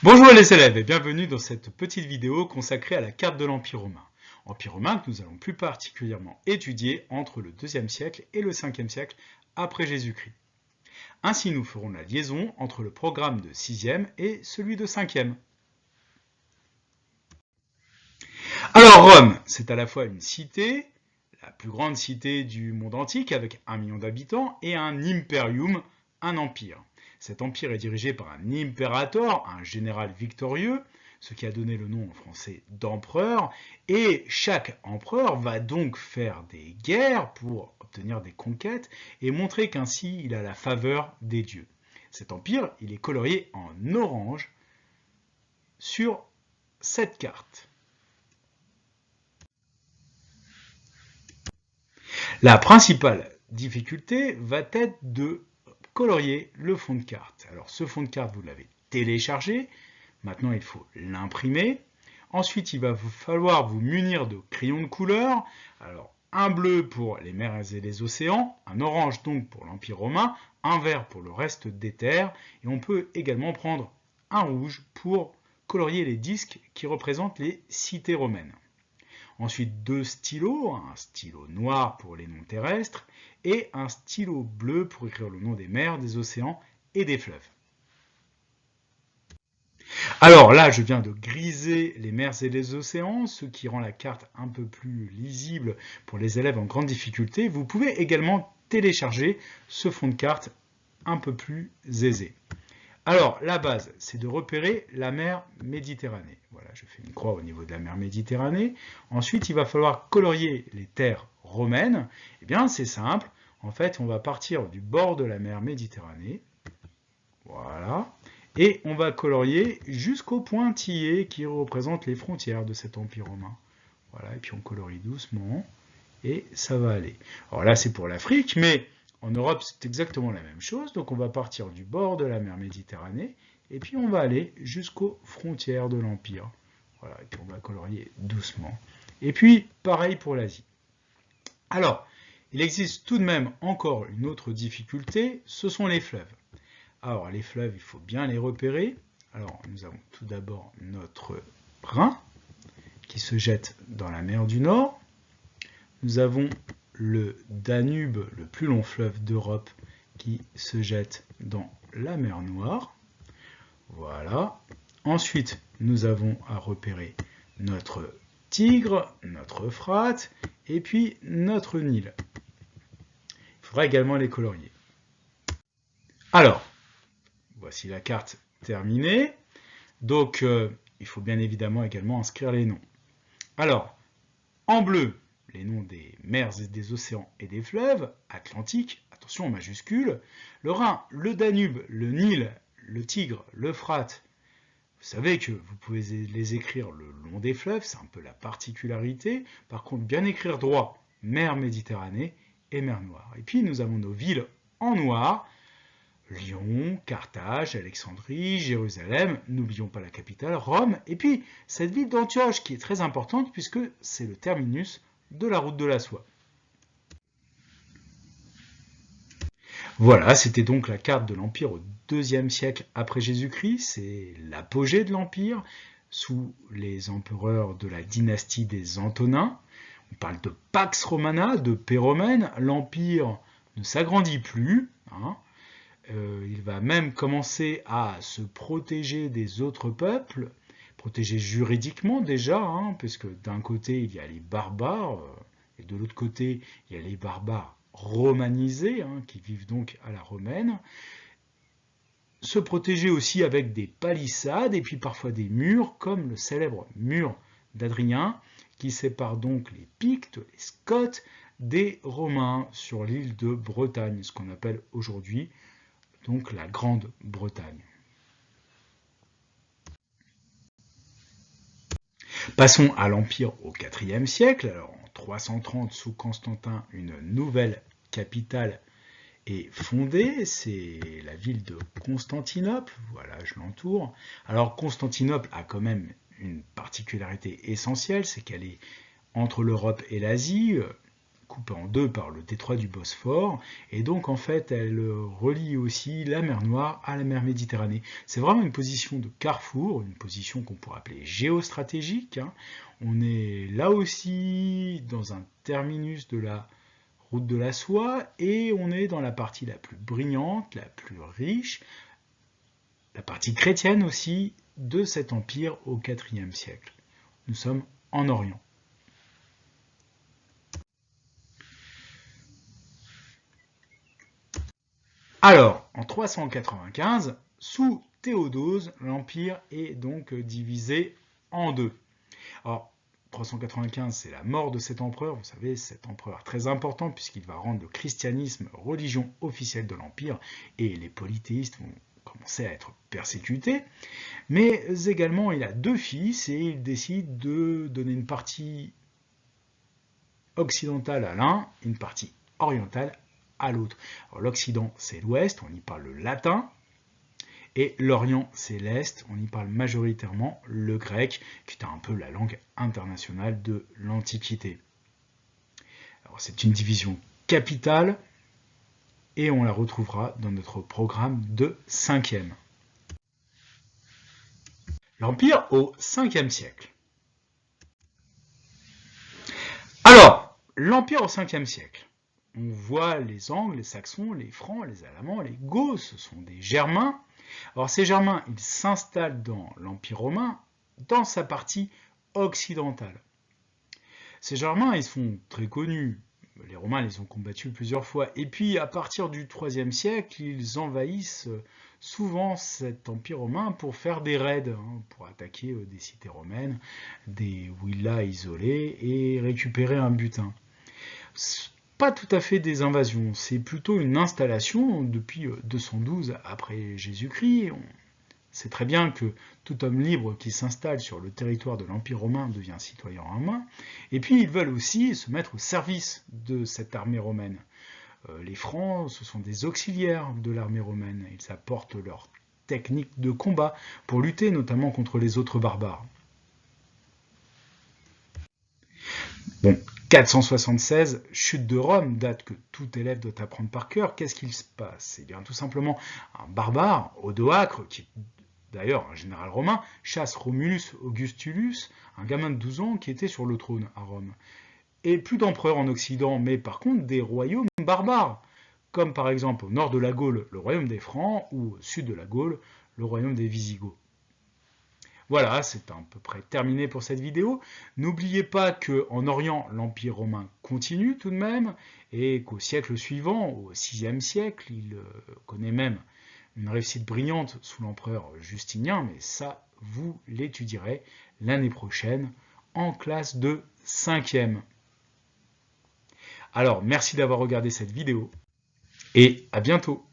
Bonjour les élèves et bienvenue dans cette petite vidéo consacrée à la carte de l'Empire romain. Empire romain que nous allons plus particulièrement étudier entre le 2e siècle et le 5e siècle après Jésus-Christ. Ainsi nous ferons la liaison entre le programme de 6e et celui de 5e. Alors Rome, c'est à la fois une cité, la plus grande cité du monde antique avec 1 million d'habitants, et un imperium, un empire. Cet empire est dirigé par un imperator, un général victorieux, ce qui a donné le nom en français d'empereur, et chaque empereur va donc faire des guerres pour obtenir des conquêtes et montrer qu'ainsi il a la faveur des dieux. Cet empire, il est colorié en orange sur cette carte. La principale difficulté va être de colorier le fond de carte. Alors ce fond de carte, vous l'avez téléchargé. Maintenant, il faut l'imprimer. Ensuite, il va vous falloir vous munir de crayons de couleur. Alors, un bleu pour les mers et les océans, un orange donc pour l'Empire romain, un vert pour le reste des terres, et on peut également prendre un rouge pour colorier les disques qui représentent les cités romaines. Ensuite, deux stylos, un stylo noir pour les noms terrestres et un stylo bleu pour écrire le nom des mers, des océans et des fleuves. Alors là, je viens de griser les mers et les océans, ce qui rend la carte un peu plus lisible pour les élèves en grande difficulté. Vous pouvez également télécharger ce fond de carte un peu plus aisé. Alors, la base, c'est de repérer la mer Méditerranée. Voilà, je fais une croix au niveau de la mer Méditerranée. Ensuite, il va falloir colorier les terres romaines. Eh bien, c'est simple. En fait, on va partir du bord de la mer Méditerranée. Voilà. Et on va colorier jusqu'au pointillé qui représente les frontières de cet empire romain. Voilà, et puis on colorie doucement. Et ça va aller. Alors là, c'est pour l'Afrique, mais en Europe, c'est exactement la même chose. Donc on va partir du bord de la mer Méditerranée, et puis on va aller jusqu'aux frontières de l'Empire. Voilà, et puis on va colorier doucement. Et puis, pareil pour l'Asie. Alors, il existe tout de même encore une autre difficulté, ce sont les fleuves. Alors, les fleuves, il faut bien les repérer. Alors, nous avons tout d'abord notre Rhin, qui se jette dans la mer du Nord. Nous avons le Danube, le plus long fleuve d'Europe, qui se jette dans la mer Noire. Voilà. Ensuite, nous avons à repérer notre Tigre, notre Euphrate, et puis notre Nil. Il faudra également les colorier. Alors, voici la carte terminée. Donc, il faut bien évidemment également inscrire les noms. Alors, en bleu, les noms des mers et des océans et des fleuves, Atlantique, attention en majuscule, le Rhin, le Danube, le Nil, le Tigre, l'Euphrate. Vous savez que vous pouvez les écrire le long des fleuves, c'est un peu la particularité. Par contre, bien écrire droit, mer Méditerranée et mer Noire. Et puis nous avons nos villes en noir, Lyon, Carthage, Alexandrie, Jérusalem, n'oublions pas la capitale, Rome, et puis cette ville d'Antioche qui est très importante puisque c'est le terminus de la route de la soie. Voilà, c'était donc la carte de l'Empire au IIe siècle après Jésus-Christ, c'est l'apogée de l'Empire sous les empereurs de la dynastie des Antonins. On parle de Pax Romana, de paix romaine, l'Empire ne s'agrandit plus, hein. Il va même commencer à se protéger des autres peuples, protéger juridiquement déjà, hein, puisque d'un côté il y a les barbares, et de l'autre côté il y a les barbares romanisés, hein, qui vivent donc à la romaine. Se protéger aussi avec des palissades et puis parfois des murs, comme le célèbre mur d'Adrien, qui sépare donc les Pictes, les Scots, des Romains sur l'île de Bretagne, ce qu'on appelle aujourd'hui donc la Grande-Bretagne. Passons à l'Empire au IVe siècle. Alors, en 330, sous Constantin, une nouvelle capitale est fondée, c'est la ville de Constantinople. Voilà, je l'entoure. Alors, Constantinople a quand même une particularité essentielle, c'est qu'elle est entre l'Europe et l'Asie, coupée en deux par le détroit du Bosphore, et donc en fait elle relie aussi la mer Noire à la mer Méditerranée. C'est vraiment une position de carrefour, une position qu'on pourrait appeler géostratégique, hein. On est là aussi dans un terminus de la route de la soie, et on est dans la partie la plus brillante, la plus riche, la partie chrétienne aussi, de cet empire au IVe siècle. Nous sommes en Orient. Alors, en 395, sous Théodose, l'empire est donc divisé en deux. Alors, 395, c'est la mort de cet empereur. Vous savez, cet empereur très important puisqu'il va rendre le christianisme religion officielle de l'empire et les polythéistes vont commencer à être persécutés. Mais également, il a deux fils et il décide de donner une partie occidentale à l'un et une partie orientale à l'autre. L'Occident, c'est l'Ouest, on y parle le latin, et l'Orient, c'est l'Est, on y parle majoritairement le grec, qui est un peu la langue internationale de l'Antiquité. C'est une division capitale, et on la retrouvera dans notre programme de 5e. L'Empire au 5e siècle. Alors, l'Empire au 5e siècle. On voit les Angles, les Saxons, les Francs, les Alamans, les Goths, ce sont des Germains. Alors ces Germains, ils s'installent dans l'Empire romain, dans sa partie occidentale. Ces Germains, ils sont très connus. Les Romains les ont combattus plusieurs fois. Et puis, à partir du IIIe siècle, ils envahissent souvent cet empire romain pour faire des raids, hein, pour attaquer des cités romaines, des villas isolées et récupérer un butin. Pas tout à fait des invasions, c'est plutôt une installation depuis 212 après Jésus-Christ. On sait très bien que tout homme libre qui s'installe sur le territoire de l'Empire romain devient citoyen romain. Et puis ils veulent aussi se mettre au service de cette armée romaine. Les Francs, ce sont des auxiliaires de l'armée romaine. Ils apportent leur technique de combat pour lutter notamment contre les autres barbares. Bon, 476, chute de Rome, date que tout élève doit apprendre par cœur. Qu'est-ce qu'il se passe? Eh bien, tout simplement, un barbare, Odoacre, qui est d'ailleurs un général romain, chasse Romulus Augustulus, un gamin de 12 ans qui était sur le trône à Rome. Et plus d'empereurs en Occident, mais par contre des royaumes barbares, comme par exemple au nord de la Gaule, le royaume des Francs, ou au sud de la Gaule, le royaume des Visigoths. Voilà, c'est à peu près terminé pour cette vidéo. N'oubliez pas qu'en Orient, l'Empire romain continue tout de même, et qu'au siècle suivant, au VIe siècle, il connaît même une réussite brillante sous l'empereur Justinien, mais ça, vous l'étudierez l'année prochaine en classe de 5e. Alors, merci d'avoir regardé cette vidéo, et à bientôt.